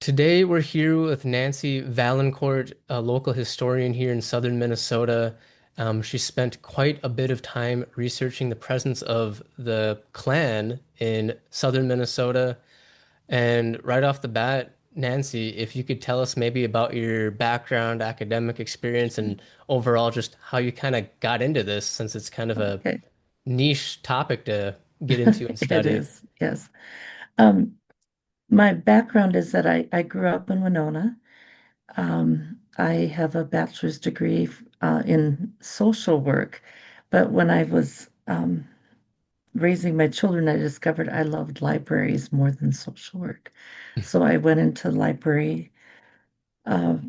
Today we're here with Nancy Vaillancourt, a local historian here in southern Minnesota. She spent quite a bit of time researching the presence of the Klan in southern Minnesota. And right off the bat, Nancy, if you could tell us maybe about your background, academic experience, and overall just how you kind of got into this, since it's kind of a Okay. niche topic to get into and It study. is, yes. Um, my background is that I grew up in Winona. I have a bachelor's degree in social work, but when I was raising my children, I discovered I loved libraries more than social work. So I went into library,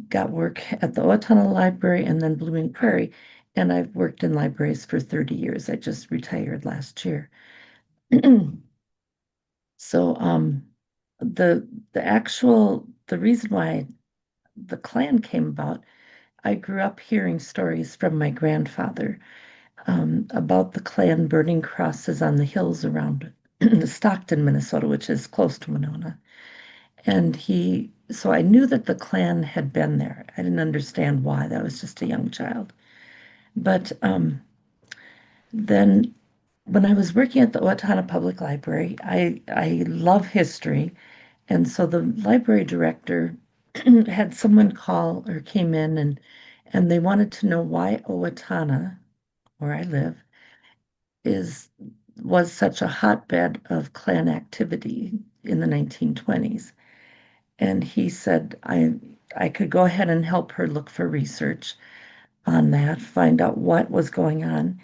got work at the Owatonna Library and then Blooming Prairie, and I've worked in libraries for 30 years. I just retired last year. So the the reason why the Klan came about, I grew up hearing stories from my grandfather about the Klan burning crosses on the hills around Stockton, Minnesota, which is close to Winona. So I knew that the Klan had been there. I didn't understand why. That was just a young child. But then when I was working at the Owatonna Public Library, I love history. And so the library director had someone call or came in and they wanted to know why Owatonna, where I live, is was such a hotbed of Klan activity in the 1920s. And he said I could go ahead and help her look for research on that, find out what was going on.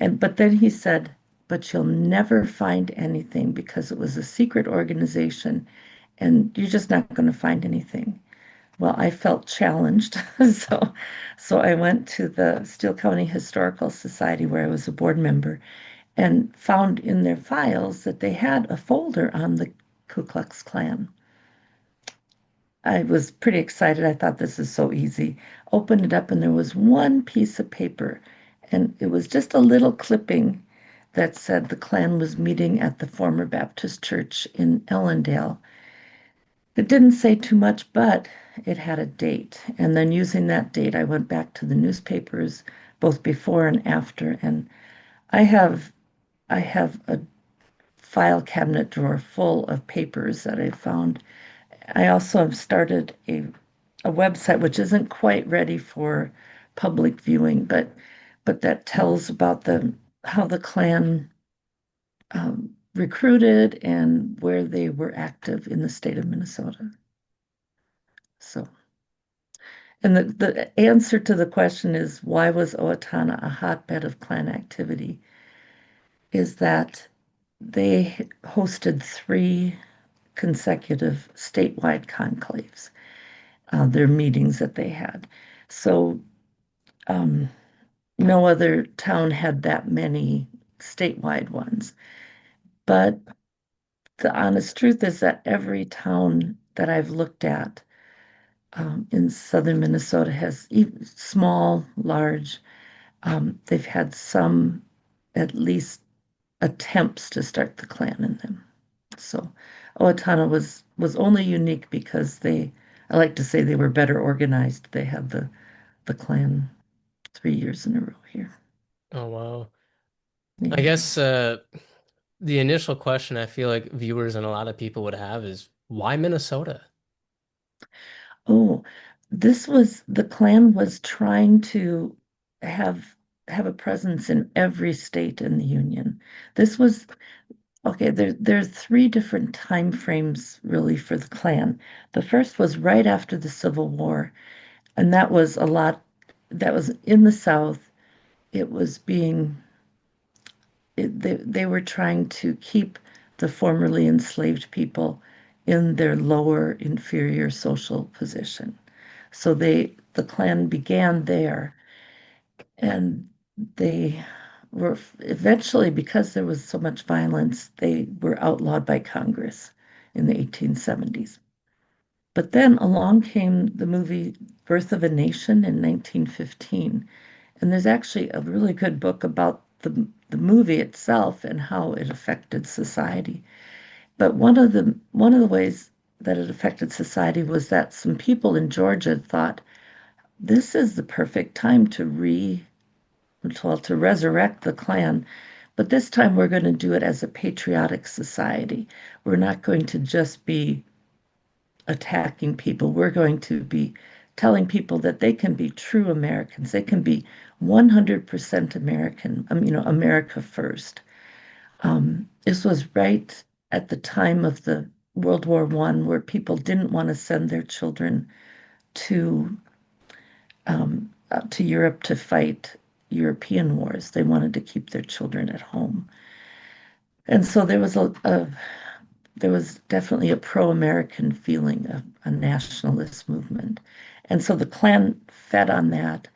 But then he said, but you'll never find anything because it was a secret organization and you're just not going to find anything. Well, I felt challenged. So, so I went to the Steele County Historical Society where I was a board member and found in their files that they had a folder on the Ku Klux Klan. I was pretty excited. I thought this is so easy. Opened it up and there was one piece of paper and it was just a little clipping that said the Klan was meeting at the former Baptist church in Ellendale. It didn't say too much, but it had a date. And then using that date, I went back to the newspapers, both before and after. And I have I have a file cabinet drawer full of papers that I found. I also have started a website which isn't quite ready for public viewing, but that tells about the how the Klan recruited and where they were active in the state of Minnesota. So. And the answer to the question is why was Owatonna a hotbed of Klan activity? Is that they hosted three consecutive statewide conclaves, their meetings that they had. So um, no other town had that many statewide ones. But the honest truth is that every town that I've looked at in southern Minnesota has small, large. They've had some, at least, attempts to start the Klan in them. So Owatonna was only unique because I like to say they were better organized. They had the Klan 3 years in a row here. Oh, wow. I Yeah. guess the initial question I feel like viewers and a lot of people would have is why Minnesota? Oh, the Klan was trying to have have a presence in every state in the Union. This was Okay, there are three different time frames really for the Klan. The first was right after the Civil War, and that was in the South. It was they were trying to keep the formerly enslaved people in their lower, inferior social position. So the Klan began there, and they were eventually, because there was so much violence, they were outlawed by Congress in the 1870s. But then along came the movie Birth of a Nation in 1915. And there's actually a really good book about the movie itself and how it affected society. But one of the ways that it affected society was that some people in Georgia thought this is the perfect time to resurrect the Klan, but this time we're going to do it as a patriotic society. We're not going to just be attacking people. We're going to be telling people that they can be true Americans. They can be 100% American, America first. This was right at the time of the World War I, where people didn't want to send their children to to Europe to fight European wars. They wanted to keep their children at home. And so there was definitely a pro-American feeling, a nationalist movement. And so the Klan fed on that.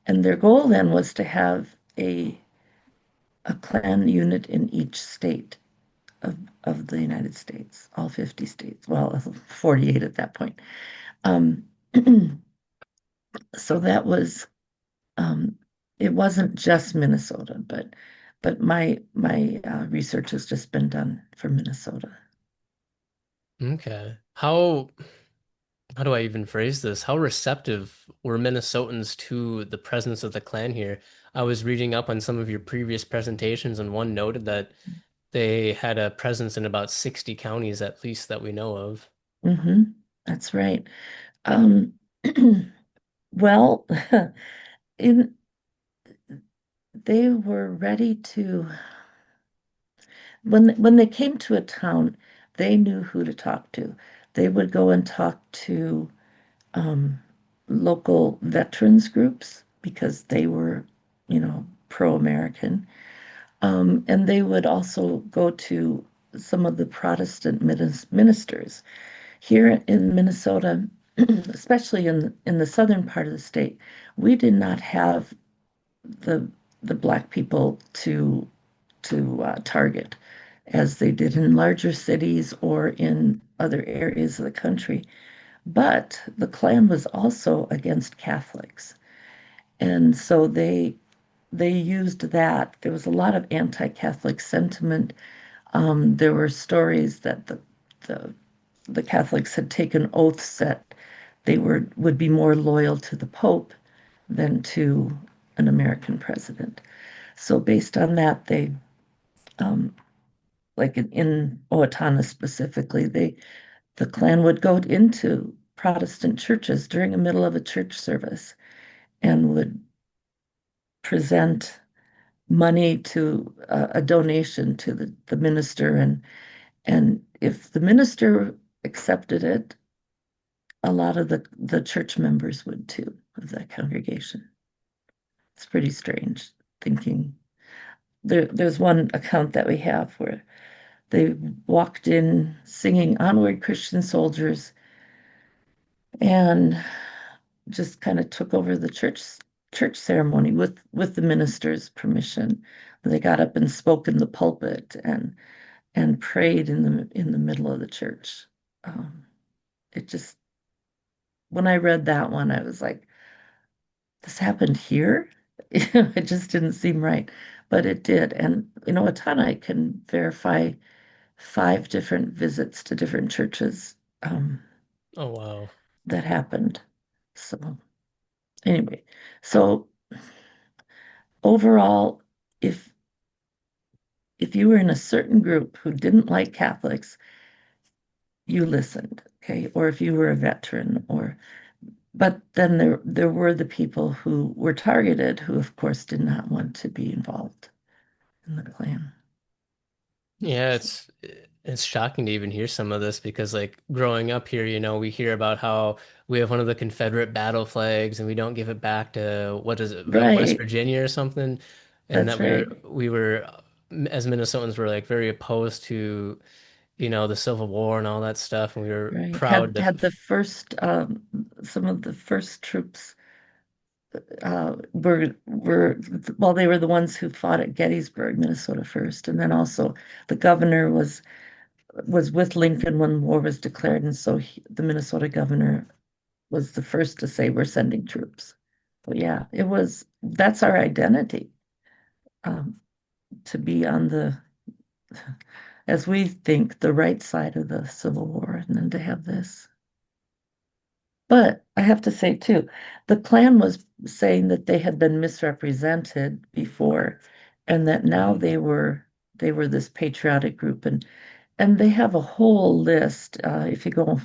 And their goal then was to have a Klan unit in each state of the United States, all 50 states, well, 48 at that point. Um, so that was um, it wasn't just Minnesota, but my research has just been done for Minnesota. Okay. How do I even phrase this? How receptive were Minnesotans to the presence of the Klan here? I was reading up on some of your previous presentations, and one noted that they had a presence in about 60 counties at least that we know of. Hmm. That's right. Um, well, in they were ready to when they came to a town, they knew who to talk to. They would go and talk to um, local veterans groups because they were, pro-American. And they would also go to some of the Protestant ministers. Here in Minnesota, especially in the southern part of the state, we did not have the the black people to target as they did in larger cities or in other areas of the country. But the Klan was also against Catholics. And so they used that. There was a lot of anti-Catholic sentiment. There were stories that the the Catholics had taken oaths that they would be more loyal to the Pope than to an American president. So based on that, they um, like in Owatonna specifically, the Klan would go into Protestant churches during the middle of a church service and would present money to a donation to the minister, and if the minister accepted it, a lot of the church members would too of that congregation. It's pretty strange thinking. There's one account that we have where they walked in singing Onward Christian Soldiers and just kind of took over the church ceremony with the minister's permission. They got up and spoke in the pulpit and prayed in the middle of the church. Um, it just when I read that one, I was like, this happened here? It just didn't seem right, but it did. And a ton I can verify 5 different visits to different churches Oh, wow. that happened. So anyway, so overall, if if you were in a certain group who didn't like Catholics, you listened, okay? Or if you were a veteran, or but then there were the people who were targeted, who of course did not want to be involved in the Klan. Yeah, So, it's shocking to even hear some of this because like growing up here, we hear about how we have one of the Confederate battle flags and we don't give it back to what is it, West right, Virginia or something, and that that's right, we were as Minnesotans were like very opposed to, the Civil War and all that stuff, and we were right. proud to Had the first some of the first troops were well, they were the ones who fought at Gettysburg, Minnesota first, and then also the governor was with Lincoln when war was declared, and so the Minnesota governor was the first to say we're sending troops. But yeah, that's our identity, um, to be on as we think, the right side of the Civil War, and then to have this. But I have to say too, the Klan was saying that they had been misrepresented before, and that now Mm. they were this patriotic group, and they have a whole list. If you go,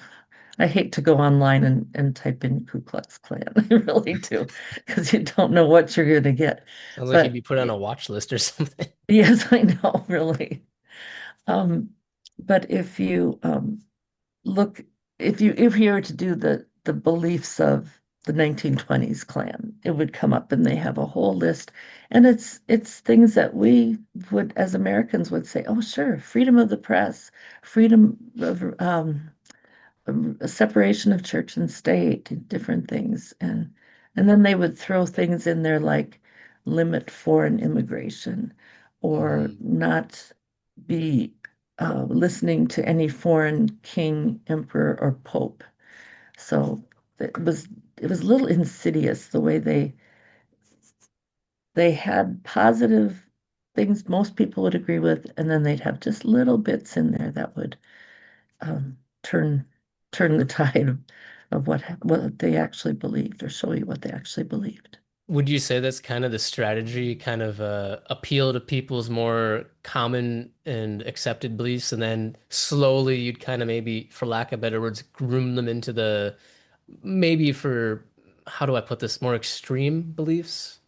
I hate to go online and type in Ku Klux Klan. I really do, because you don't know what you're going to get. Sounds like you'd But be put on a watch list or something. yes, I know, really. Um, but if you look, if you were to do the beliefs of the 1920s Klan, it would come up, and they have a whole list, and it's things that we would, as Americans, would say, oh, sure, freedom of the press, freedom of a separation of church and state, different things, and then they would throw things in there like limit foreign immigration, or Mm. not be listening to any foreign king, emperor, or pope. So it was a little insidious the way they had positive things most people would agree with, and then they'd have just little bits in there that would um, turn turn the tide of what they actually believed, or show you what they actually believed. Would you say that's kind of the strategy, kind of appeal to people's more common and accepted beliefs, and then slowly you'd kind of maybe, for lack of better words, groom them into the maybe for, how do I put this, more extreme beliefs?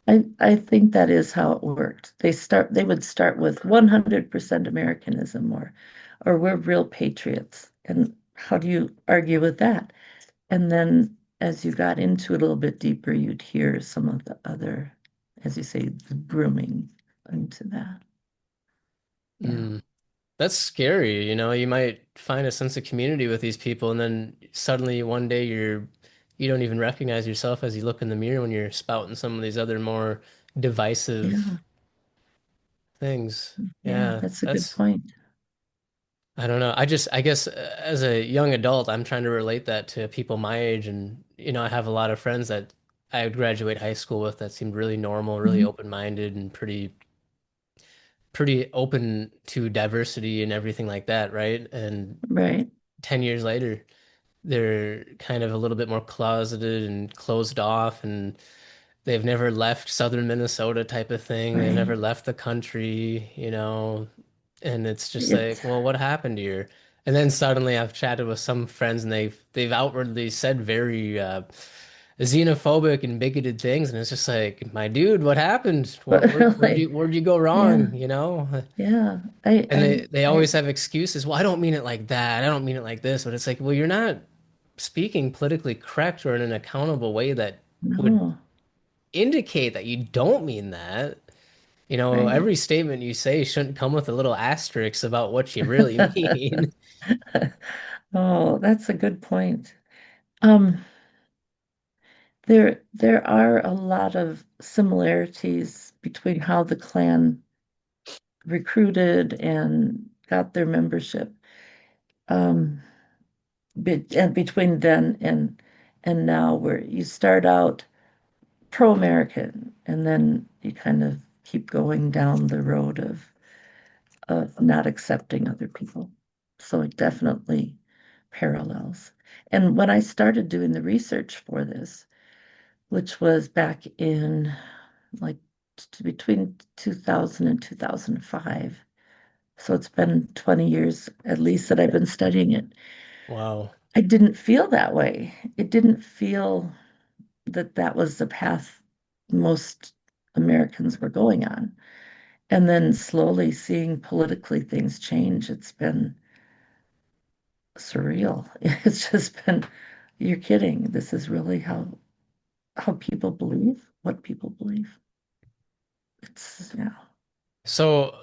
I think that is how it worked. They would start with 100% Americanism, or we're real patriots. And how do you argue with that? And then as you got into it a little bit deeper, you'd hear some of the other, as you say, the grooming into that. Yeah. Mm. That's scary, you might find a sense of community with these people, and then suddenly one day you don't even recognize yourself as you look in the mirror when you're spouting some of these other more divisive Yeah. things. Yeah, Yeah, that's a good that's point. I don't know. I guess as a young adult, I'm trying to relate that to people my age, and I have a lot of friends that I would graduate high school with that seemed really normal, really Mhm. open-minded, and pretty open to diversity and everything like that, right? And Right. 10 years later, they're kind of a little bit more closeted and closed off, and they've never left southern Minnesota type of thing. They've Right. never left the country. And it's just It's like, well, what happened here? And then suddenly I've chatted with some friends, and they've outwardly said very xenophobic and bigoted things, and it's just like, my dude, what happened? but like, Where'd you go yeah, wrong? yeah. And they always have excuses. Well, I don't mean it like that. I don't mean it like this. But it's like, well, you're not speaking politically correct or in an accountable way that would No, indicate that you don't mean that. right. Every statement you say shouldn't come with a little asterisk about what you really mean. Oh, that's a good point. There are a lot of similarities between how the Klan recruited and got their membership, um, and between then and now, where you start out pro-American, and then you kind of keep going down the road of not accepting other people. So it definitely parallels. And when I started doing the research for this, which was back in like between 2000 and 2005, so it's been 20 years at least that I've been studying it, Wow. I didn't feel that way. It didn't feel that that was the path most Americans were going on. And then slowly seeing politically things change, it's been surreal. It's just been, you're kidding. This is really how people believe, what people believe. It's, yeah. So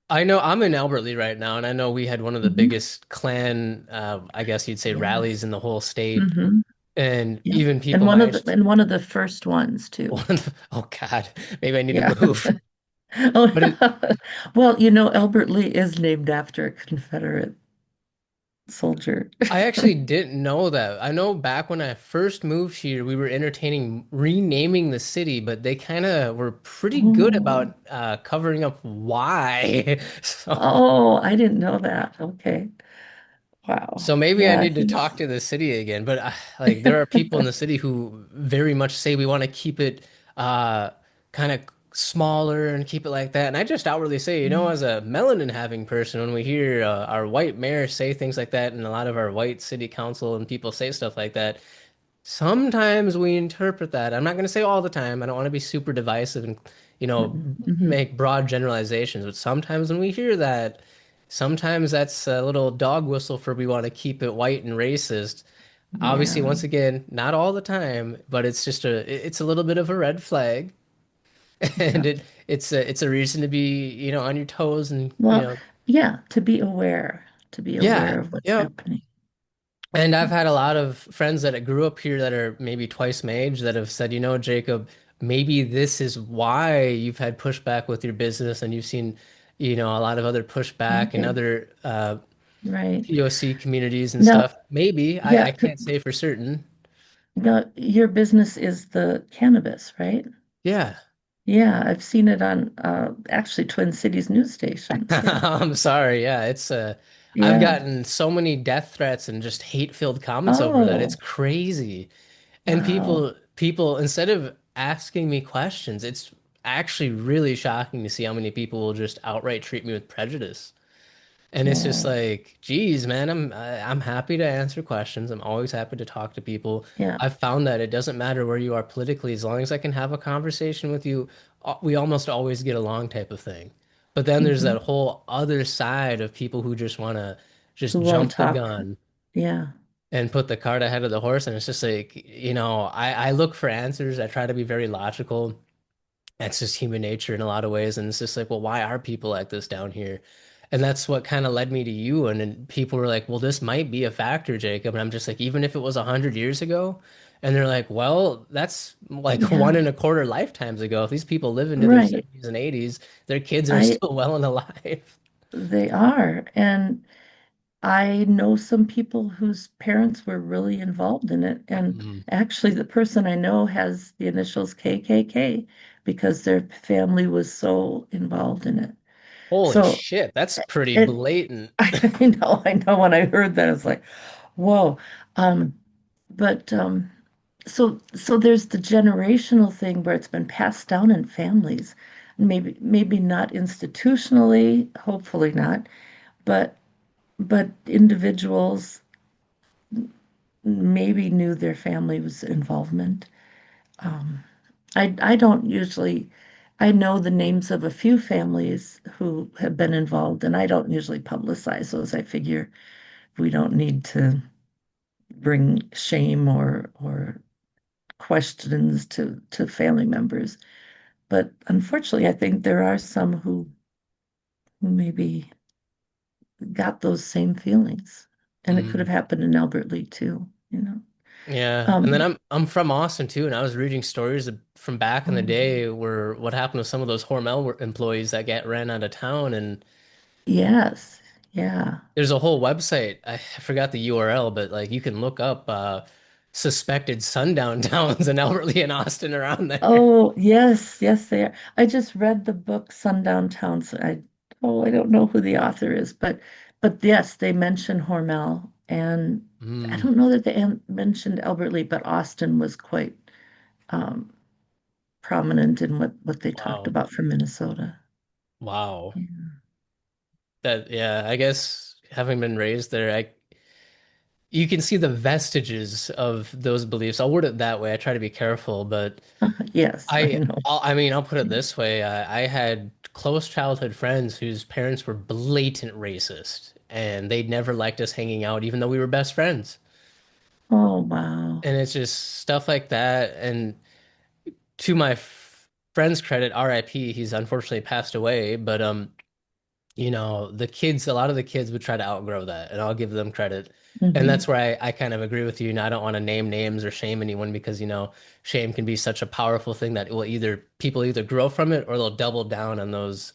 I know I'm in Albert Lee right now, and I know we had one of the Mhm. biggest Klan, I guess you'd say, rallies Yes. in the whole state. Hmm. And Yep. even people my age, And one of the first ones too. oh God, maybe I need to Yeah. move. Oh, But well, you know, Albert Lee is named after a Confederate. soldier. I actually didn't know that. I know back when I first moved here, we were entertaining renaming the city, but they kind of were pretty good Oh, about covering up why. So, oh, I didn't know that. Okay. Wow. so maybe I Yeah, need to he's talk to the city again. But like, there are people in the city who very much say we want to keep it uh, kind of smaller and keep it like that. And I just outwardly say, as a melanin having person, when we hear our white mayor say things like that, and a lot of our white city council and people say stuff like that. Sometimes we interpret that. I'm not going to say all the time. I don't want to be super divisive and, mm-hmm. make broad generalizations. But sometimes when we hear that, sometimes that's a little dog whistle for we want to keep it white and racist. Obviously, Yeah. once again, not all the time, but it's just it's a little bit of a red flag, Yeah. and it's a reason to be, on your toes and, Well, yeah, to be aware yeah, of what's yeah. happening. And I've had a lot of friends that grew up here that are maybe twice my age that have said, Jacob, maybe this is why you've had pushback with your business and you've seen, a lot of other pushback and Okay. other Right. POC communities and Now, stuff. Maybe, I yeah, can't say for certain. now your business is the cannabis, right? Yeah. Yeah, I've seen it on actually Twin Cities news stations. Yeah. I'm sorry. Yeah, I've Yeah. gotten so many death threats and just hate-filled comments over that. It's Oh, crazy. And wow. people, instead of asking me questions, it's actually really shocking to see how many people will just outright treat me with prejudice. And it's just Oh, like, geez, man, I'm happy to answer questions. I'm always happy to talk to people. yeah. I've found that it doesn't matter where you are politically, as long as I can have a conversation with you, we almost always get along type of thing. But then there's Hmm. that whole other side of people who just want to just Who won't jump the talk? gun Yeah. and put the cart ahead of the horse. And it's just like, I look for answers. I try to be very logical. That's just human nature in a lot of ways. And it's just like, well, why are people like this down here? And that's what kind of led me to you. And then people were like, well, this might be a factor, Jacob. And I'm just like, even if it was 100 years ago, and they're like, well, that's like one Yeah. and a quarter lifetimes ago. If these people live into their Right. 70s and 80s, their kids are I still well and alive. They are. And I know some people whose parents were really involved in it. And Mm. actually, the person I know has the initials KKK because their family was so involved in it. Holy So shit, that's pretty it, blatant. I know when I heard that, it's like, whoa. Um, but so there's the generational thing where it's been passed down in families. Maybe not institutionally, hopefully not, but individuals maybe knew their family was involvement. Um, I don't usually, I know the names of a few families who have been involved, and I don't usually publicize those. I figure we don't need to bring shame or questions to family members. But unfortunately, I think there are some who maybe got those same feelings, and it could have Mm. happened in Albert Lee too, you know. Yeah, and then Um, I'm from Austin too, and I was reading stories from back in the oh, day where what happened to some of those Hormel employees that get ran out of town, and yes, yeah. there's a whole website. I forgot the URL, but like you can look up suspected sundown towns in Albert Lee and Austin around there. Oh, yes, yes, they are. I just read the book Sundown Towns. I don't know who the author is, but yes, they mention Hormel, and I Mm, don't know that they mentioned Albert Lee, but Austin was quite um, prominent in what they talked wow, about for Minnesota. wow. Yeah. That yeah, I guess having been raised there, I you can see the vestiges of those beliefs. I'll word it that way. I try to be careful, but. Yes, I know. I mean, I'll put it this way. I had close childhood friends whose parents were blatant racist, and they never liked us hanging out, even though we were best friends. Oh, wow. And it's just stuff like that. And to my friend's credit, RIP, he's unfortunately passed away. But the kids, a lot of the kids would try to outgrow that, and I'll give them credit. And Hmm. that's where I kind of agree with you. And I don't want to name names or shame anyone because, shame can be such a powerful thing that it will either people either grow from it or they'll double down on those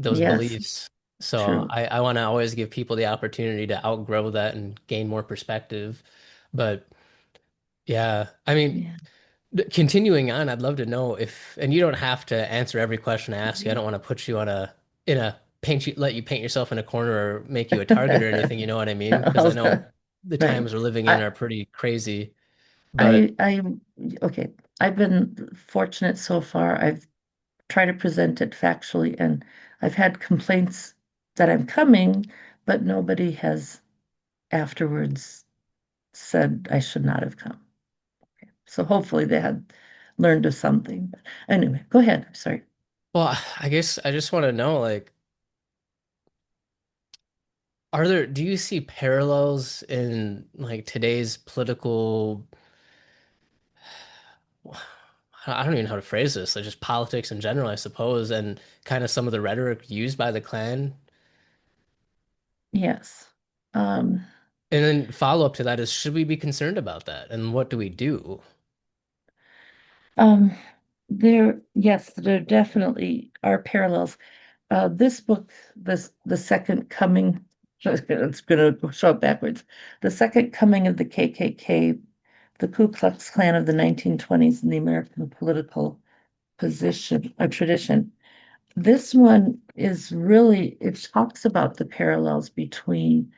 Yes, beliefs. So True. I want to always give people the opportunity to outgrow that and gain more perspective. But yeah, I mean, Yeah. continuing on, I'd love to know if, and you don't have to answer every question I ask you. I Mhm. don't want to put you on in a paint you, let you paint yourself in a corner or make you a target or anything, you know what I mean? Because I know the Right. times we're living in I, are pretty crazy. But I, okay. I've been fortunate so far. I've tried to present it factually, and I've had complaints that I'm coming, but nobody has afterwards said I should not have come. So hopefully they had learned of something. But anyway, go ahead. I'm sorry. well, I guess I just want to know, like, do you see parallels in like today's political, I don't even know how to phrase this, like just politics in general, I suppose, and kind of some of the rhetoric used by the Klan? Yes. Um, And then follow up to that is, should we be concerned about that? And what do we do? um, yes, there definitely are parallels. This book, the Second Coming, it's going to show up backwards. The Second Coming of the KKK, the Ku Klux Klan of the 1920s, and the American political position or tradition. This one is really, it talks about the parallels between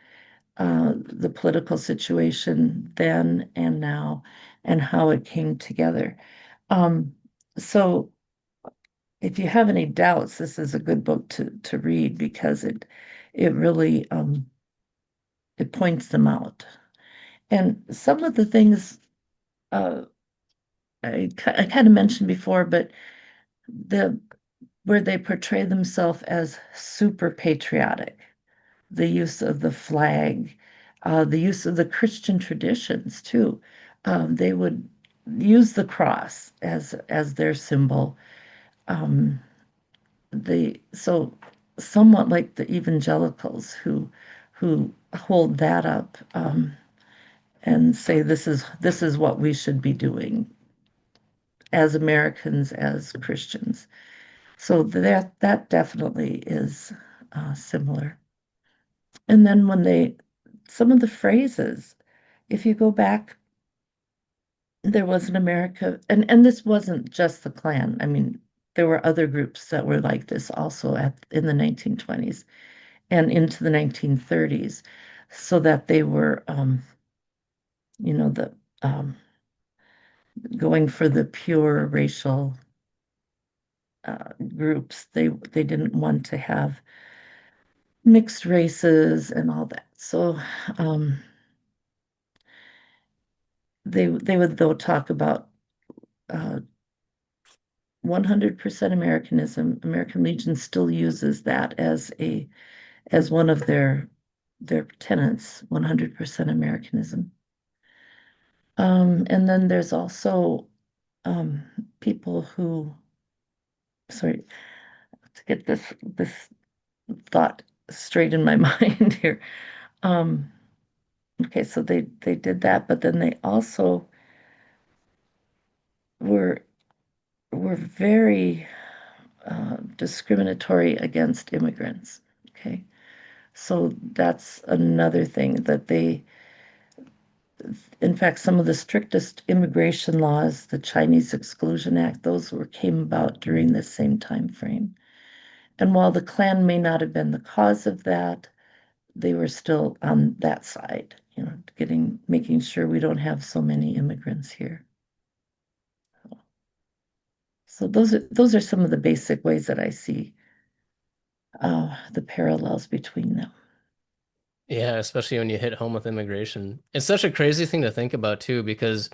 the political situation then and now and how it came together. Um, so if you have any doubts, this is a good book to read because it really it points them out. And some of the things uh, I kind of mentioned before, but the where they portray themselves as super patriotic, the use of the flag, the use of the Christian traditions too. They would use the cross as their symbol. Um, so somewhat like the evangelicals who hold that up and say this is what we should be doing as Americans, as Christians. So that definitely is similar. And then some of the phrases, if you go back, there was an America, and this wasn't just the Klan. I mean, there were other groups that were like this also in the 1920s and into the 1930s, so that they were, the um, going for the pure racial groups. They didn't want to have mixed races and all that. So um, they would though talk about 100% Americanism. American Legion still uses that as one of their tenets, 100% Americanism. And then there's also um, people who, sorry, to get this thought straight in my mind here. Um, okay, so they did that, but then they also were were very discriminatory against immigrants. Okay, so that's another thing that in fact, some of the strictest immigration laws, the Chinese Exclusion Act, came about during this same time frame. And while the Klan may not have been the cause of that, they were still on that side, making sure we don't have so many immigrants here. So those are some of the basic ways that I see the parallels between them. Yeah, especially when you hit home with immigration. It's such a crazy thing to think about too, because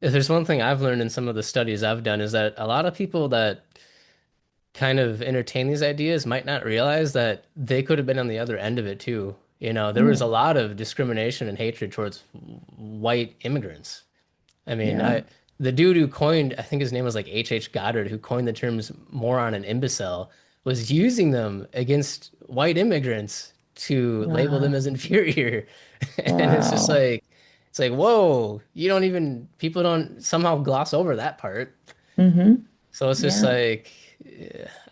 if there's one thing I've learned in some of the studies I've done is that a lot of people that kind of entertain these ideas might not realize that they could have been on the other end of it too. You know, there was a Mm, lot of discrimination and hatred towards white immigrants. I mean, yeah. the dude who coined, I think his name was like H. Goddard, who coined the terms moron and imbecile, was using them against white immigrants to label them Wow. as inferior. And Wow. it's like, whoa, people don't somehow gloss over that part. Mm-hmm. So it's just Yeah. like,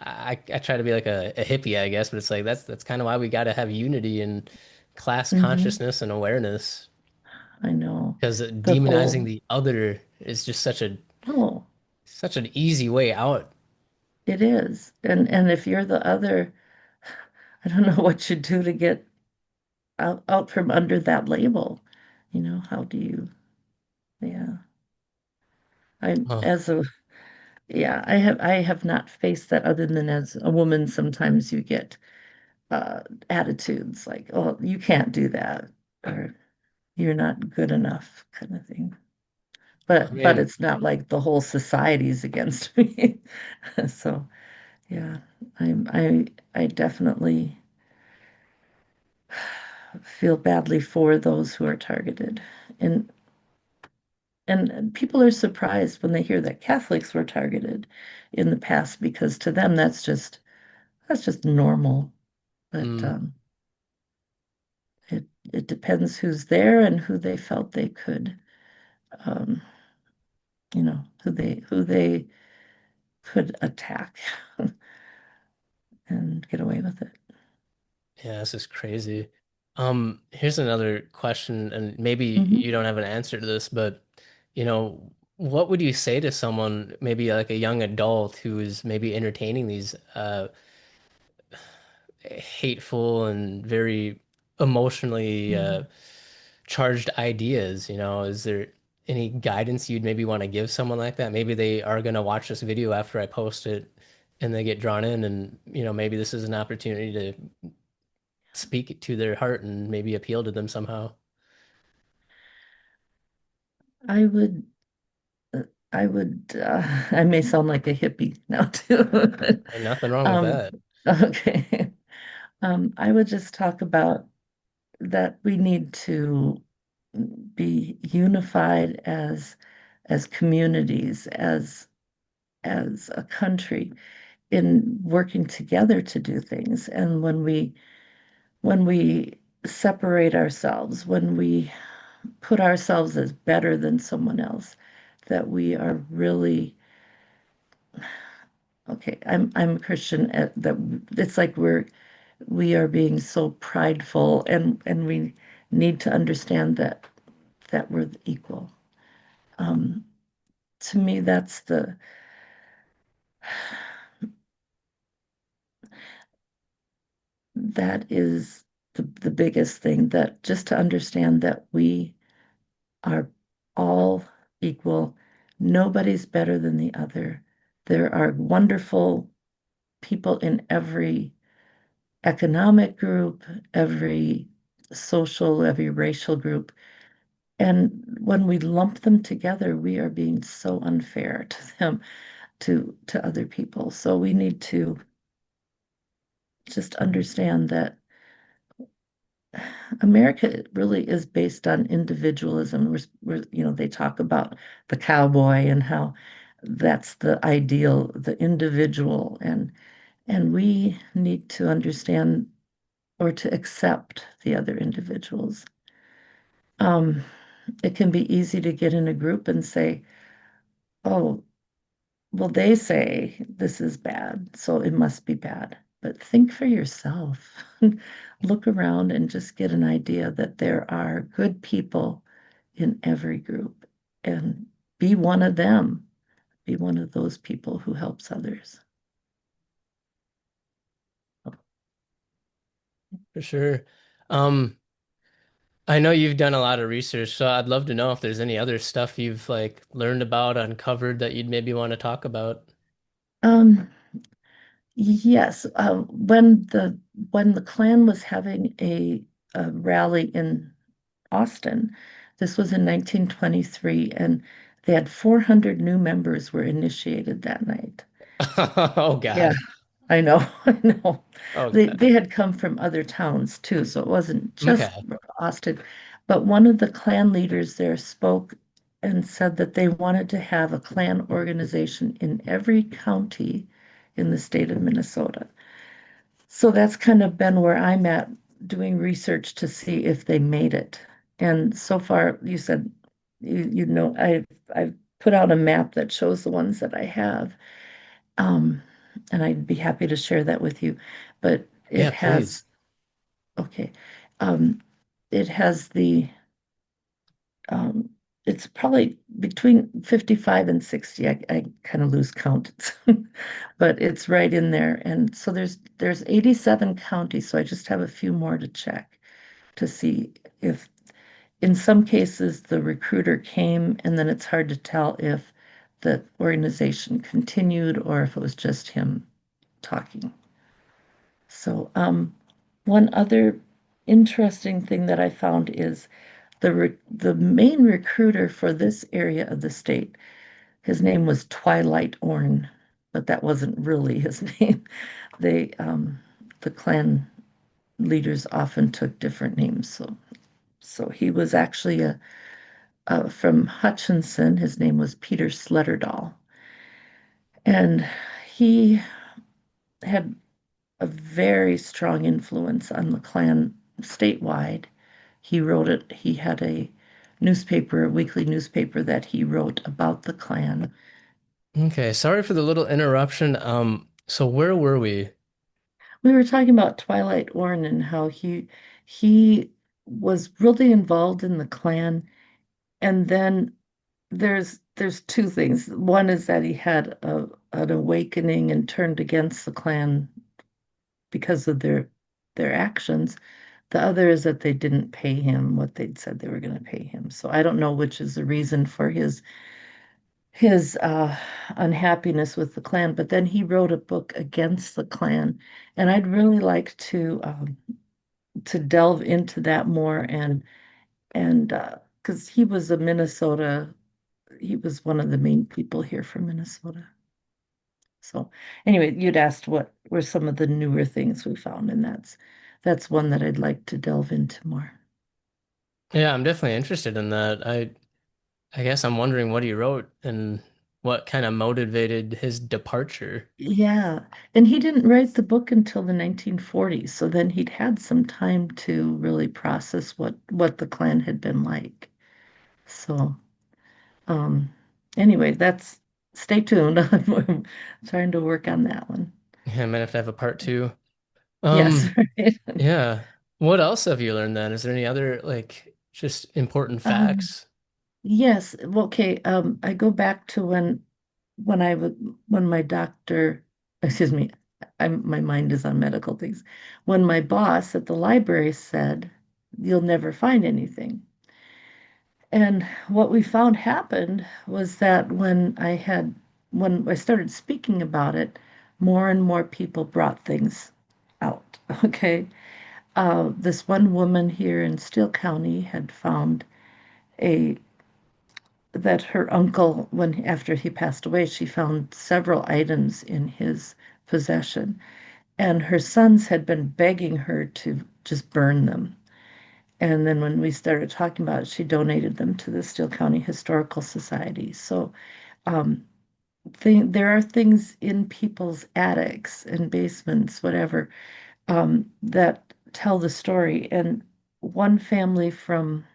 I try to be like a hippie, I guess, but it's like that's kind of why we got to have unity and class Hmm. consciousness and awareness. I know. Because The demonizing whole, the other is just oh, such an easy way out. it is. And if you're the other, I don't know what you do to get out from under that label. How do you, yeah. I Oh, as a Yeah, I have not faced that other than as a woman, sometimes you get attitudes like, oh, you can't do that, or you're not good enough kind of thing. I But mean, it's not like the whole society's against me. So yeah, I definitely feel badly for those who are targeted. And and people are surprised when they hear that Catholics were targeted in the past because to them that's just normal. But mm, it depends who's there and who they felt they could, um, who they could attack and get away with it. yeah, this is crazy. Here's another question, and maybe Hmm. you don't have an answer to this, but what would you say to someone, maybe like a young adult who is maybe entertaining these hateful and very emotionally Yeah. charged ideas? Is there any guidance you'd maybe want to give someone like that? Maybe they are going to watch this video after I post it and they get drawn in, and maybe this is an opportunity to speak to their heart and maybe appeal to them somehow. I would, I may sound like a hippie now too. Ain't nothing wrong with Um, that. okay. I would just talk about that we need to be unified as communities, as a country in working together to do things. And when we separate ourselves, when we put ourselves as better than someone else, that we are really okay. I'm a Christian. That it's like we are being so prideful, and we need to understand that we're equal. Um, to me, that is the biggest thing, that just to understand that we are all equal. Nobody's better than the other. There are wonderful people in every economic group, every social, every racial group. And when we lump them together, we are being so unfair to them, to other people. So we need to just understand that America really is based on individualism. They talk about the cowboy and how that's the ideal, the individual, and we need to understand or to accept the other individuals. Um, it can be easy to get in a group and say, "Oh, well, they say this is bad, so it must be bad." But think for yourself. Look around and just get an idea that there are good people in every group, and be one of them. Be one of those people who helps others. For sure. Um, I know you've done a lot of research, so I'd love to know if there's any other stuff you've like learned about, uncovered that you'd maybe want to talk about. Um, yes, when the Klan was having a rally in Austin, this was in 1923, and they had 400 new members were initiated that night. Oh Yeah, God. I know, I know. Oh They God. had come from other towns too, so it wasn't just Okay. Austin. But one of the Klan leaders there spoke and said that they wanted to have a Klan organization in every county in the state of Minnesota. So that's kind of been where I'm at, doing research to see if they made it. And so far, you said, I've put out a map that shows the ones that I have. Um, and I'd be happy to share that with you. But it Yeah, has, please. okay, um, it has um, it's probably between 55 and 60. I kind of lose count, but it's right in there. And so there's 87 counties, so I just have a few more to check to see if in some cases the recruiter came and then it's hard to tell if the organization continued or if it was just him talking. So, one other interesting thing that I found is the main recruiter for this area of the state. His name was Twilight Orn, but that wasn't really his name. They the Klan leaders often took different names. So he was actually a from Hutchinson. His name was Peter Sletterdall, and he had a very strong influence on the Klan statewide. He wrote it, he had a newspaper, a weekly newspaper that he wrote about the Klan. Okay, sorry for the little interruption. So where were we? We were talking about Twilight Orn and how he was really involved in the Klan. And then there's two things. One is that he had an awakening and turned against the Klan because of their actions. The other is that they didn't pay him what they'd said they were going to pay him. So I don't know which is the reason for his unhappiness with the Klan. But then he wrote a book against the Klan, and I'd really like to delve into that more and because he was a Minnesota, he was one of the main people here from Minnesota. So anyway, you'd asked what were some of the newer things we found, and that's one that I'd like to delve into more. Yeah, I'm definitely interested in that. I guess I'm wondering what he wrote and what kind of motivated his departure. Yeah, and he didn't write the book until the 1940s, so then he'd had some time to really process what the Klan had been like. So, um, anyway, that's stay tuned. I'm trying to work on that one. Yeah, I might have to have a part two. Yes, Um, right. yeah. What else have you learned then? Is there any other like just important Um, facts? yes, well, okay. I go back to when I was when my doctor, excuse me, my mind is on medical things. When my boss at the library said, "You'll never find anything." And what we found happened was that when I started speaking about it, more and more people brought things out. Okay. This one woman here in Steele County had found a that her uncle, when after he passed away, she found several items in his possession, and her sons had been begging her to just burn them. And then when we started talking about it, she donated them to the Steele County Historical Society. So um, there are things in people's attics and basements, whatever, that tell the story. And one family from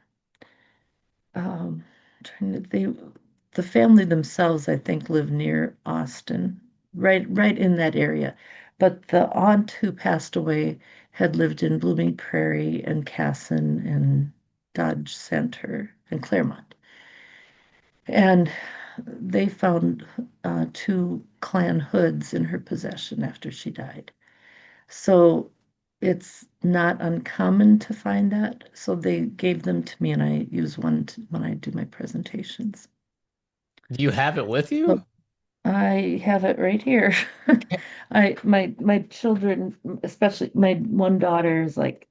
trying to, the family themselves, I think, live near Austin, right in that area. But the aunt who passed away had lived in Blooming Prairie and Casson and Dodge Center and Claremont. And they found two Klan hoods in her possession after she died. So it's not uncommon to find that. So they gave them to me, and I use one when I do my presentations. Do you have it with So you? I have it right here. My children, especially my one daughter, is like,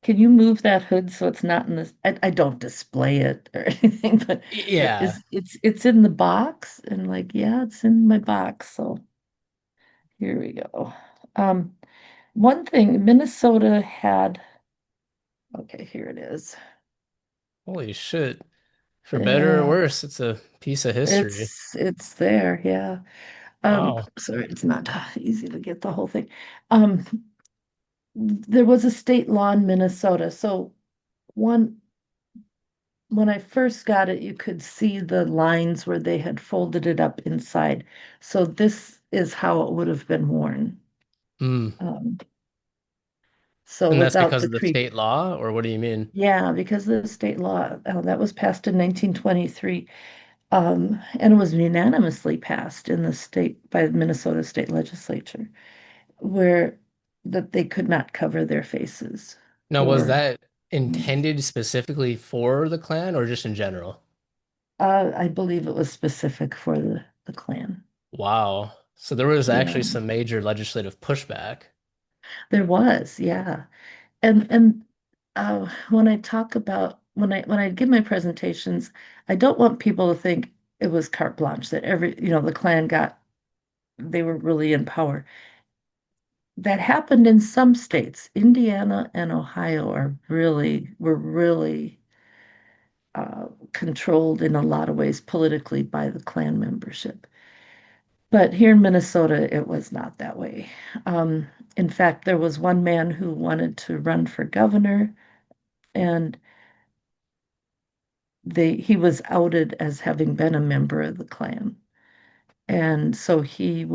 "Can you move that hood so it's not in this?" I don't display it or anything, but Yeah. it's in the box, and like, yeah, it's in my box. So here we go. Um, One thing Minnesota had. Okay, here it is. Holy shit. For better or Yeah, worse, it's a piece of history. it's there. Yeah. Wow. Sorry, it's not easy to get the whole thing. Um, there was a state law in Minnesota. So one when I first got it, you could see the lines where they had folded it up inside. So this is how it would have been worn. Mm. Um, so And that's without because the of the creep. state law, or what do you mean? Yeah, because of the state law that was passed in 1923, and it was unanimously passed in the state by the Minnesota State Legislature, where that they could not cover their faces Now, was or that names. intended specifically for the Klan or just in general? I believe it was specific for the Klan. Wow. So there was Yeah, actually some major legislative pushback. there was, yeah. And when I talk about when I give my presentations, I don't want people to think it was carte blanche that the Klan got they were really in power. That happened in some states. Indiana and Ohio were really controlled in a lot of ways politically by the Klan membership. But here in Minnesota, it was not that way. Um, in fact, there was one man who wanted to run for governor, and he was outed as having been a member of the Klan. And so he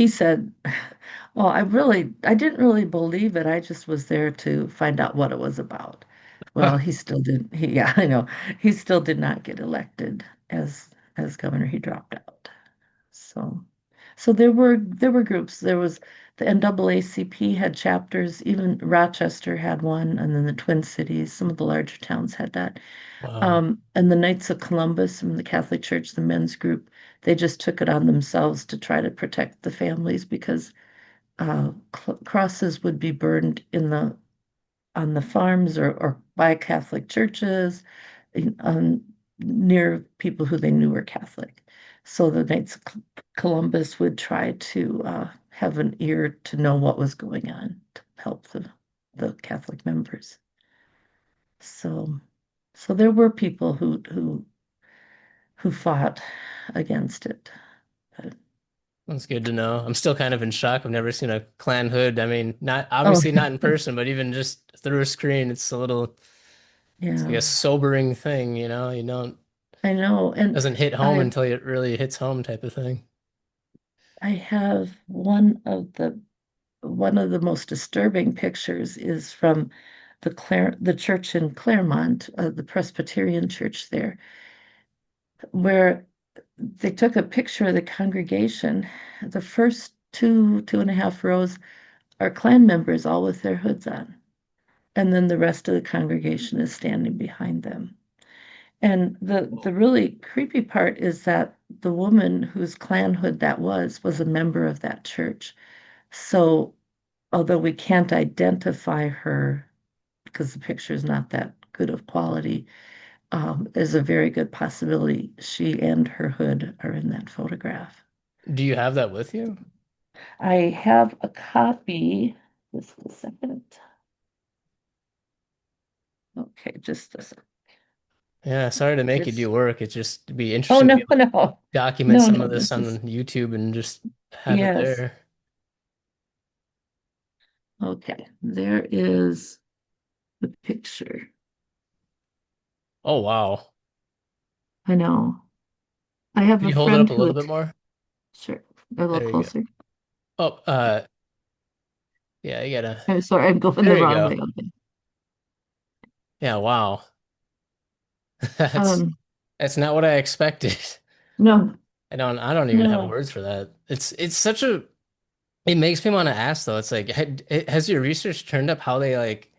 said, well, I didn't really believe it. I just was there to find out what it was about. Well, he still didn't, yeah, I know. He still did not get elected as governor. He dropped out. So, so there were groups. There was the NAACP had chapters. Even Rochester had one, and then the Twin Cities. Some of the larger towns had that. Wow. And the Knights of Columbus and the Catholic Church, the men's group, they just took it on themselves to try to protect the families because crosses would be burned in the on the farms or by Catholic churches near people who they knew were Catholic. So the Knights of Columbus would try to have an ear to know what was going on to help the Catholic members. So so there were people who fought against it. But, That's good to know. I'm still kind of in shock. I've never seen a Klan hood. I mean, not oh, obviously not in person, but even just through a screen, it's like yeah, a sobering thing, you know? You don't I know. And doesn't hit home I until it really hits home type of thing. I have one of the most disturbing pictures is from the church in Claremont, the Presbyterian church there, where they took a picture of the congregation. The first two and a half rows are Klan members, all with their hoods on. And then the rest of the congregation is standing behind them. And the really creepy part is that the woman whose Klan hood that was a member of that church. So although we can't identify her because the picture is not that good of quality, there's a very good possibility she and her hood are in that photograph. Do you have that with you? I have a copy. Just a second. Okay, just a second. Yeah, sorry to make you do It's work. It's just be oh interesting to no, be able to no, document no, some no. of this This is on YouTube and just have it yes. there. Okay, there is the picture. Oh, wow. I know. I have Can a you hold it friend up a who little bit it. more? Sure, a little There you go. closer. Oh, yeah, you gotta. I'm sorry, I'm going the There you wrong go. way. Okay. Yeah, wow. That's Um, that's not what I expected. no, I don't even have no, words for that. It's such a it makes me want to ask though. It's like has your research turned up how they like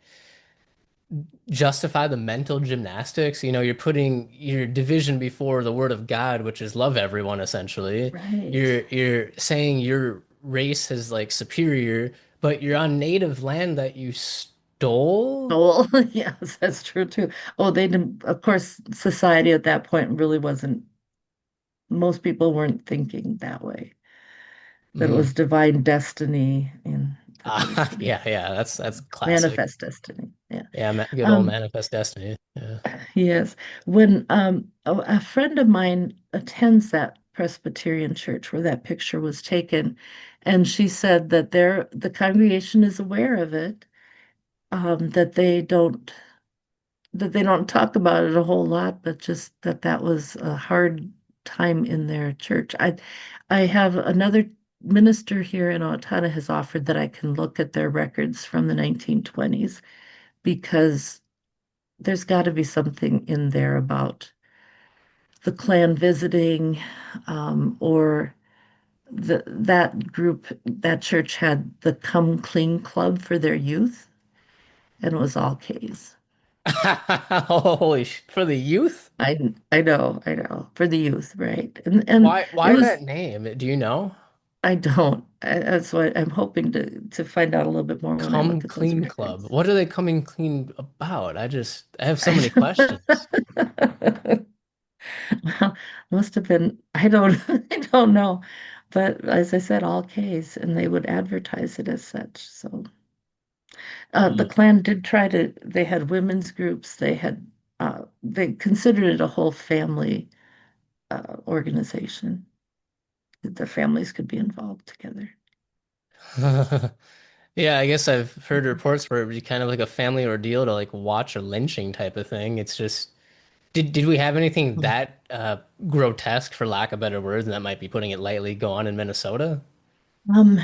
justify the mental gymnastics? You know, you're putting your division before the word of God, which is love everyone essentially. right. You're saying your race is like superior, but you're on native land that you stole. Oh, yes, that's true too. Oh, they didn't, of course, society at that point really wasn't, most people weren't thinking that way, that it Mm. was divine destiny and that they were Ah, to yeah, yeah, that's classic. manifest destiny. Yeah. Yeah, good old Um, manifest destiny. Yeah. yes. When a friend of mine attends that Presbyterian church where that picture was taken, and she said that the congregation is aware of it, that they don't that they don't talk about it a whole lot, but just that that was a hard time in their church. I have another minister here in Owatonna has offered that I can look at their records from the 1920s because there's got to be something in there about the Klan visiting, or that group, that church had the Come Clean Club for their youth, and it was all K's. For the youth? I know, for the youth, right? And it Why was that name? Do you know? I don't. That's what I'm hoping to find out a little bit more when I Come look at those Clean Club. records. What are they coming clean about? I have so many I questions. well, must have been, I don't I don't know. But as I said, all K's, and they would advertise it as such. So the Hmm. Klan did try to, they had women's groups, they considered it a whole family organization. The families could be involved together. Yeah, I guess I've heard reports where it'd be kind of like a family ordeal to like watch a lynching type of thing. It's just did we have anything that grotesque, for lack of better words, and that might be putting it lightly, go on in Minnesota? Um,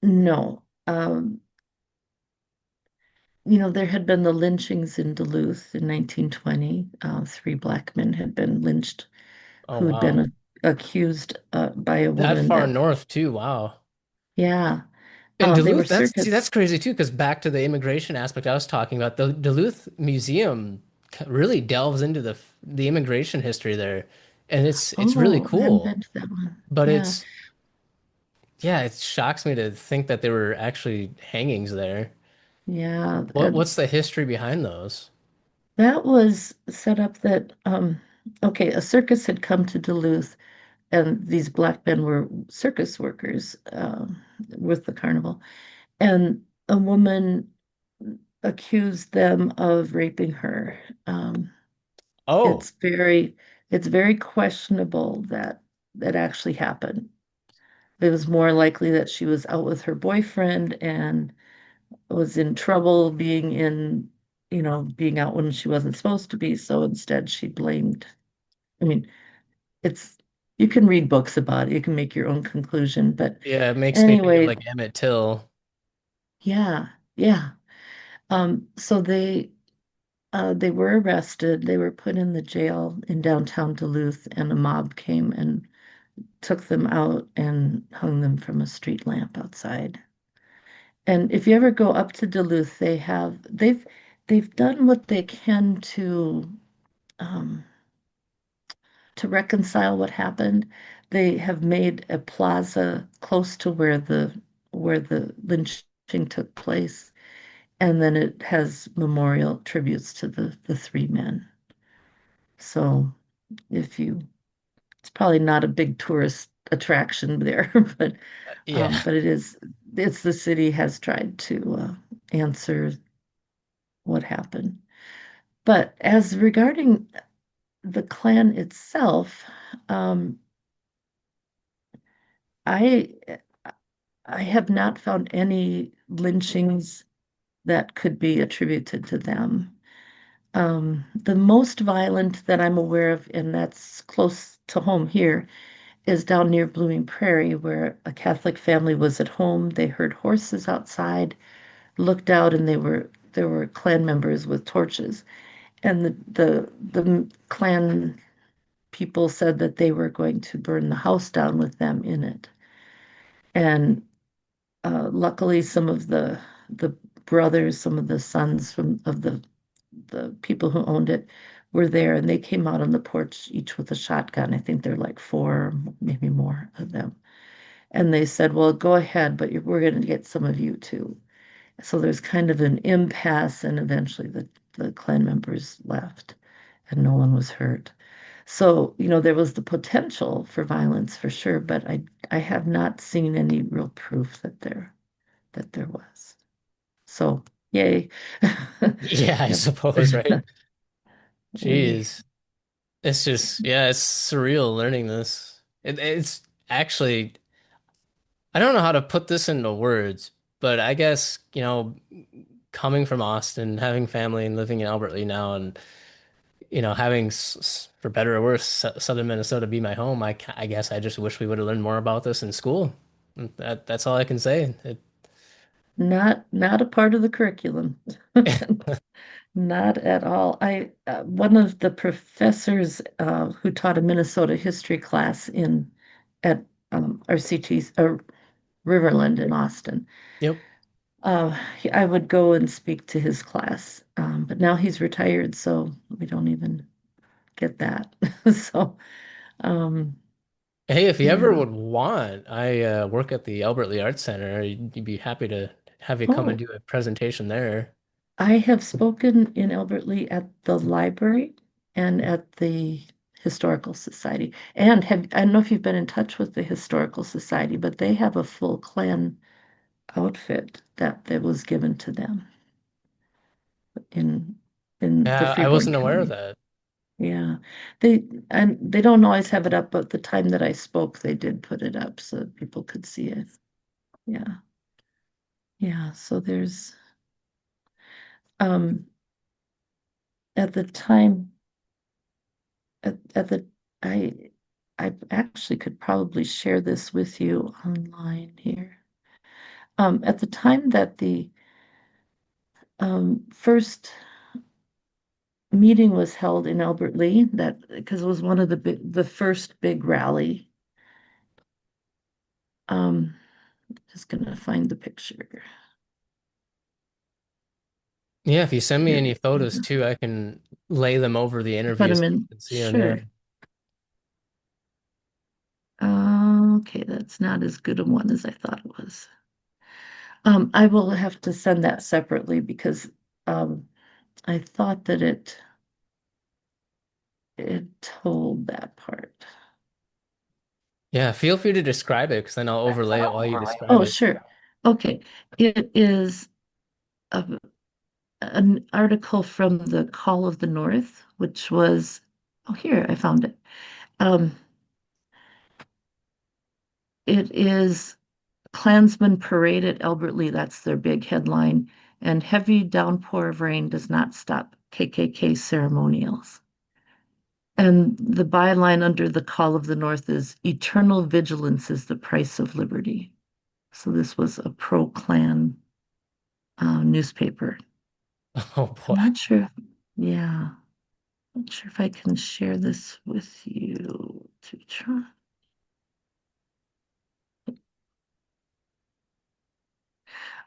no. There had been the lynchings in Duluth in 1920. Three black men had been lynched Oh who had been wow. accused by a That woman far that, north too. Wow. yeah, And they were Duluth, circus. that's crazy too, because back to the immigration aspect I was talking about, the Duluth Museum really delves into the immigration history there, and it's really Oh, I haven't cool. been to that one. But Yeah, it's yeah, it shocks me to think that there were actually hangings there. yeah. What's the history behind those? That was set up that, okay, a circus had come to Duluth, and these black men were circus workers with the carnival. And a woman accused them of raping her. Um, Oh, it's very, it's very questionable that that actually happened. It was more likely that she was out with her boyfriend and was in trouble being out when she wasn't supposed to be. So instead, she blamed. I mean, it's you can read books about it, you can make your own conclusion. But yeah, it makes me think of anyway, like Emmett Till. yeah, yeah. So they were arrested. They were put in the jail in downtown Duluth, and a mob came and took them out and hung them from a street lamp outside. And if you ever go up to Duluth, they've done what they can um, to reconcile what happened. They have made a plaza close to where the lynching took place, and then it has memorial tributes to the three men. So if you it's probably not a big tourist attraction there, but Yeah. but it's the city has tried to answer what happened. But as regarding the Klan itself, um, I I have not found any lynchings that could be attributed to them. The most violent that I'm aware of, and that's close to home here, is down near Blooming Prairie, where a Catholic family was at home. They heard horses outside, looked out, and there were Klan members with torches. And the Klan people said that they were going to burn the house down with them in it. And luckily, some of the brothers, some of the sons of the people who owned it were there, and they came out on the porch each with a shotgun. I think there are like four, maybe more of them. And they said, well, go ahead, but we're going to get some of you too. So there's kind of an impasse, and eventually the Klan members left and no one was hurt. So, there was the potential for violence for sure, but I have not seen any real proof that there was. So, yay. Yeah, I Yep. suppose, right? We Jeez. It's just, yeah, it's surreal learning this. It's actually, I don't know how to put this into words, but I guess, coming from Austin, having family and living in Albert Lea now, and having for better or worse, Southern Minnesota be my home. I guess I just wish we would have learned more about this in school. That's all I can say. Not a part of the curriculum. Not at all. I one of the professors who taught a Minnesota history class in at RCT's Riverland in Austin. Yep. I would go and speak to his class, but now he's retired, so we don't even get that. So, um, Hey, if you ever yeah. would want, I work at the Albert Lee Arts Center. You'd be happy to have you come and Oh, do a presentation there. I have spoken in Albert Lea at the library and at the Historical Society. And I don't know if you've been in touch with the Historical Society, but they have a full Klan outfit that was given to them in the Yeah, I Freeborn wasn't aware of County. that. Yeah. They don't always have it up, but the time that I spoke, they did put it up so people could see it. Yeah. Yeah. So there's um at the time at the I I actually could probably share this with you online here. At the time that the first meeting was held in Albert Lea, that because it was one of the first big rally. Um, just gonna find the picture. Yeah, if you send me Here. any photos too, I can lay them over the Put interview them so in. you can see them Sure. there. Okay, that's not as good a one as I thought it was. I will have to send that separately because I thought that it told that part. Yeah, feel free to describe it because then I'll overlay it while you describe Oh, it. sure. Okay. It is a, an article from the Call of the North, which was, oh, here, I found it. Um, it is Klansmen parade at Albert Lea. That's their big headline. And heavy downpour of rain does not stop KKK ceremonials. And the byline under the Call of the North is eternal vigilance is the price of liberty. So this was a pro-Klan newspaper. Oh I'm boy. not sure. Yeah, not sure if I can share this with you to try.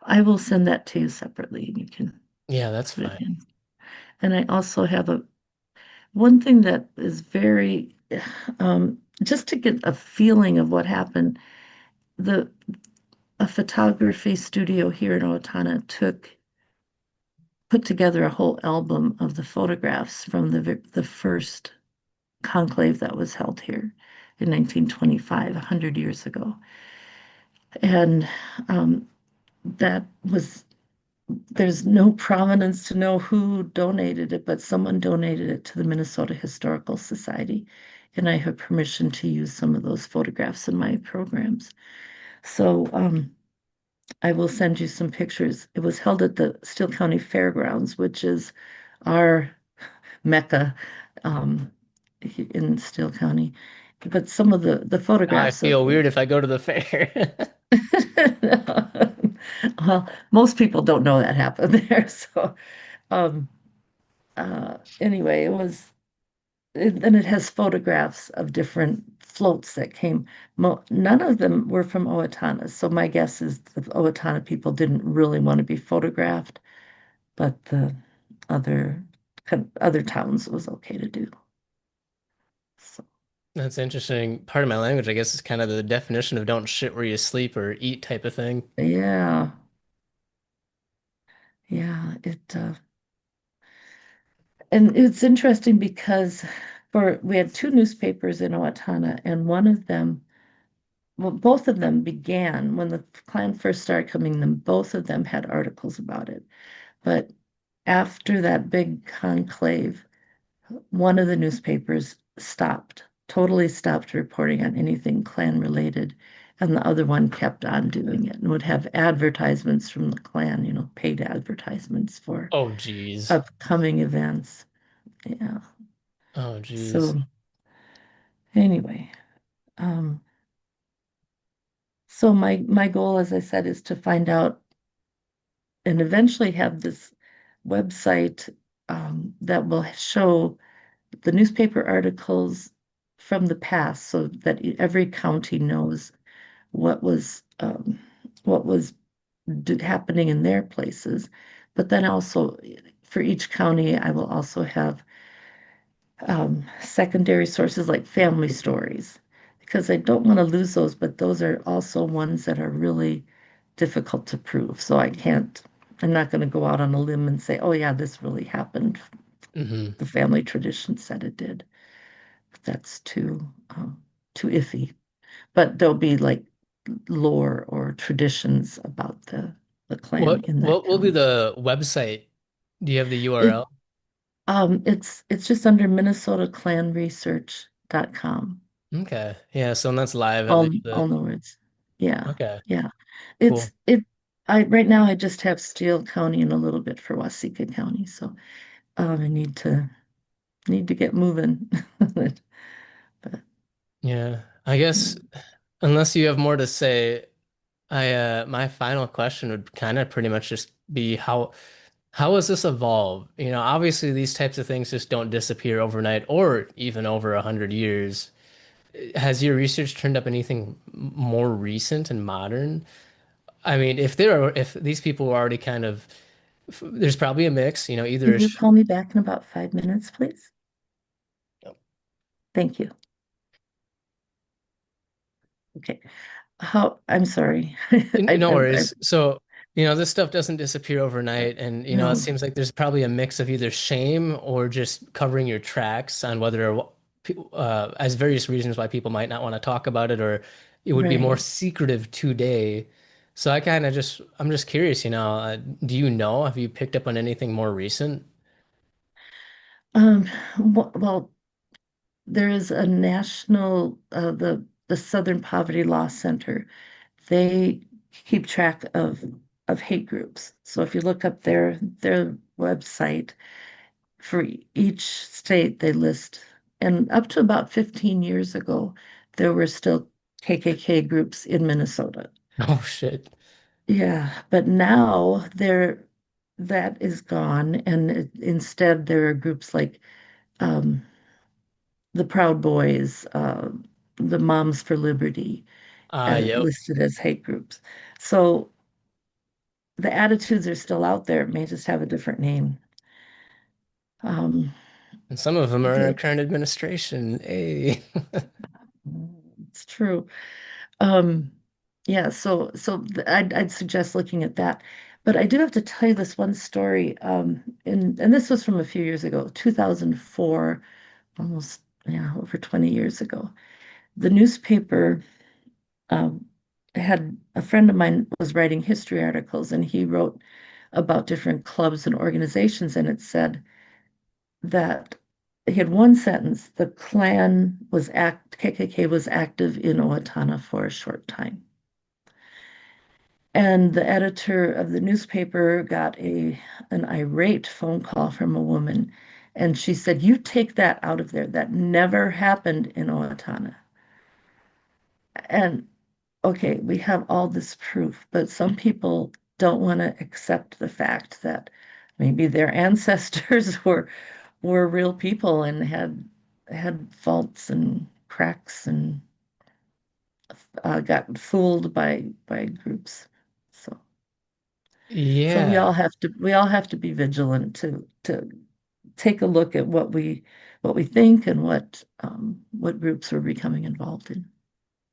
I will send that to you separately and you can Yeah, that's put it fine. in. And I also have a one thing that is very just to get a feeling of what happened, the a photography studio here in Owatonna put together a whole album of the photographs from the first conclave that was held here in 1925, 100 years ago. And that was, there's no provenance to know who donated it, but someone donated it to the Minnesota Historical Society. And I have permission to use some of those photographs in my programs. So I will send you some pictures. It was held at the Steele County Fairgrounds, which is our Mecca um, in Steele County. But some of the Now I photographs of feel weird if I go to the fair. well, most people don't know that happened there. So um, anyway, and it has photographs of different floats that came. None of them were from Owatonna. So my guess is the Owatonna people didn't really want to be photographed, but the other other towns it was okay to do. So That's interesting. Part of my language, I guess, is kind of the definition of don't shit where you sleep or eat type of thing. yeah, yeah, and it's interesting because for we had two newspapers in Owatonna, and one of them, well, both of them began when the Klan first started coming. Them both of them had articles about it, but after that big conclave, one of the newspapers totally stopped reporting on anything Klan related, and the other one kept on doing it and would have advertisements from the Klan, paid advertisements for Oh, geez. upcoming events. Yeah. Oh, geez. So anyway, um, so my goal, as I said, is to find out and eventually have this website that will show the newspaper articles from the past, so that every county knows what was um, what was happening in their places. But then also for each county, I will also have secondary sources like family stories, because I don't want to lose those, but those are also ones that are really difficult to prove. So I'm not going to go out on a limb and say, oh, yeah, this really happened. Hmm. The family tradition said it did. That's too iffy. But there'll be like lore or traditions about the Klan in that What will be county. the website? Do you have the It URL? it's just under MinnesotaClanResearch.com. Okay. Yeah, so that's live at least All the the words. Yeah, okay. yeah. Cool. I right now I just have Steele County and a little bit for Waseca County, so I need to get moving. But Yeah. I guess unless you have more to say, I my final question would kind of pretty much just be how has this evolved? You know, obviously these types of things just don't disappear overnight or even over 100 years. Has your research turned up anything more recent and modern? I mean, if these people were already kind of there's probably a mix, you know, either can a you sh call me back in about 5 minutes, please? Thank you. Okay. I'm sorry. No I worries. So, you know, this stuff doesn't disappear overnight. And, you know, it no, seems like there's probably a mix of either shame or just covering your tracks on whether, as various reasons why people might not want to talk about it or it would be more right. secretive today. So I'm just curious, you know, do you know, have you picked up on anything more recent? Um, well, there is a national, the Southern Poverty Law Center. They keep track of hate groups. So if you look up their website for each state, they list, and up to about 15 years ago, there were still KKK groups in Minnesota. Oh, shit. Yeah, but now that is gone, and instead there are groups like um, the Proud Boys, the Moms for Liberty, Yep. listed as hate groups. So the attitudes are still out there. It may just have a different name. Um, And some of them are in our the, current administration. Hey. it's true. Um, yeah, I'd suggest looking at that. But I do have to tell you this one story. And this was from a few years ago, 2004, almost, yeah, over 20 years ago. The newspaper um, had a friend of mine was writing history articles, and he wrote about different clubs and organizations, and it said that he had one sentence: the KKK was active in Owatonna for a short time. And the editor of the newspaper got a an irate phone call from a woman, and she said, "You take that out of there. That never happened in Owatonna." And okay, we have all this proof, but some people don't want to accept the fact that maybe their ancestors were real people and had faults and cracks and got fooled by groups. So so Yeah. we all have to be vigilant to take a look at what we think and what groups we're becoming involved in.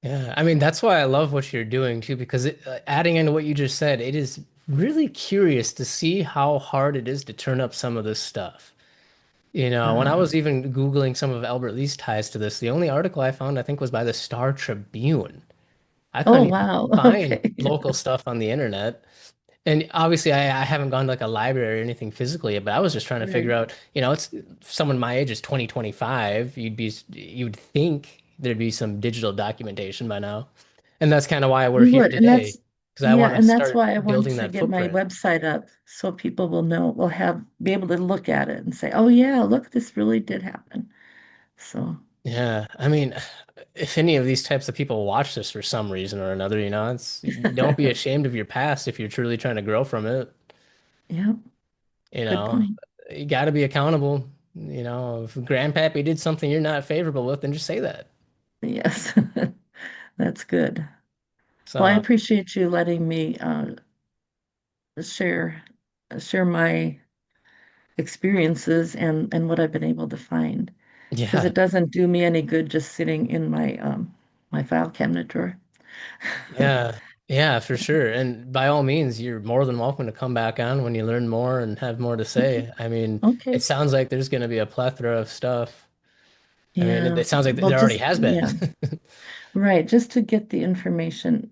Yeah, I mean that's why I love what you're doing too, because adding into what you just said, it is really curious to see how hard it is to turn up some of this stuff. You know, when I Uh, was even Googling some of Albert Lee's ties to this, the only article I found I think was by the Star Tribune. I oh couldn't even wow, find okay, local stuff on the internet. And obviously, I haven't gone to like a library or anything physically, but I was just trying to figure right. out, you know, it's someone my age is 2025. You'd think there'd be some digital documentation by now. And that's kind of why we're We here would, and today, that's because I yeah, want to and that's start why I want building to that get my footprint. website up so people will know, will have be able to look at it and say, "Oh yeah, look, this really did happen." So, Yeah, I mean, if any of these types of people watch this for some reason or another, it's don't be ashamed of your past if you're truly trying to grow from it. yeah, You good know, point. you got to be accountable. If Grandpappy did something you're not favorable with, then just say that. Yes, that's good. Well, I So, appreciate you letting me share share my experiences and what I've been able to find because yeah, it doesn't do me any good just sitting in my my file cabinet drawer. yeah, yeah, for sure. And by all means, you're more than welcome to come back on when you learn more and have more to Okay. say. I mean, it Okay. sounds like there's going to be a plethora of stuff. I mean, it Yeah. sounds like Well, there already just has been. yeah. Right. Just to get the information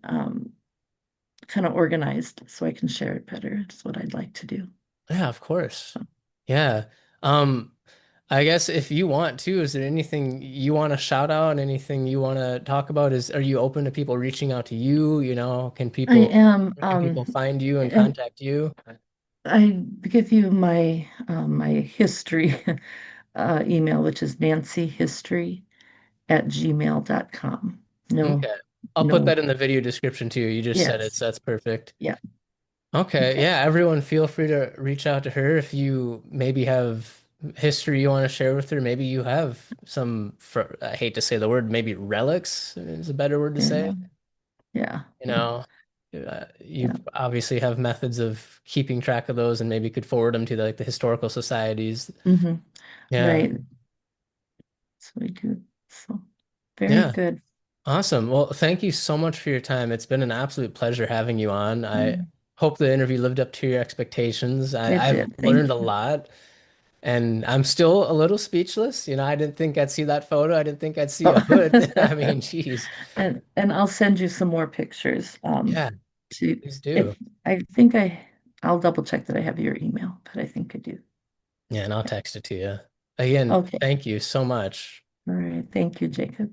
kind of organized so I can share it better. It's what I'd like to do. Yeah, of course. Yeah. Um, I guess if you want to, is there anything you want to shout out? Anything you want to talk about? Are you open to people reaching out to you? I am Where can people find you and and contact you? I give you my my history email, which is NancyHistory@gmail.com. No, Okay. I'll put no, that in the video description too. You just said it, yes. so that's perfect. Yeah. Okay. Okay. Yeah, everyone feel free to reach out to her if you maybe have history you want to share with her. Maybe you have I hate to say the word, maybe relics is a better word to Yeah. say. Yeah. You know, Yeah. you obviously have methods of keeping track of those and maybe could forward them to the historical societies. Hmm. Yeah. Right. So we do. So very Yeah. good. Awesome. Well, thank you so much for your time. It's been an absolute pleasure having you on. I Mm, hope the interview lived up to your expectations. it I've did. learned a Thank you. lot and I'm still a little speechless. I didn't think I'd see that photo. I didn't think I'd see a hood. I Oh. mean, geez. And I'll send you some more pictures. Yeah, To please do. if I think I'll double check that I have your email, but I think I do. Yeah, and I'll Yeah. text it to you. Again, Okay. thank you so much. All right. Thank you, Jacob.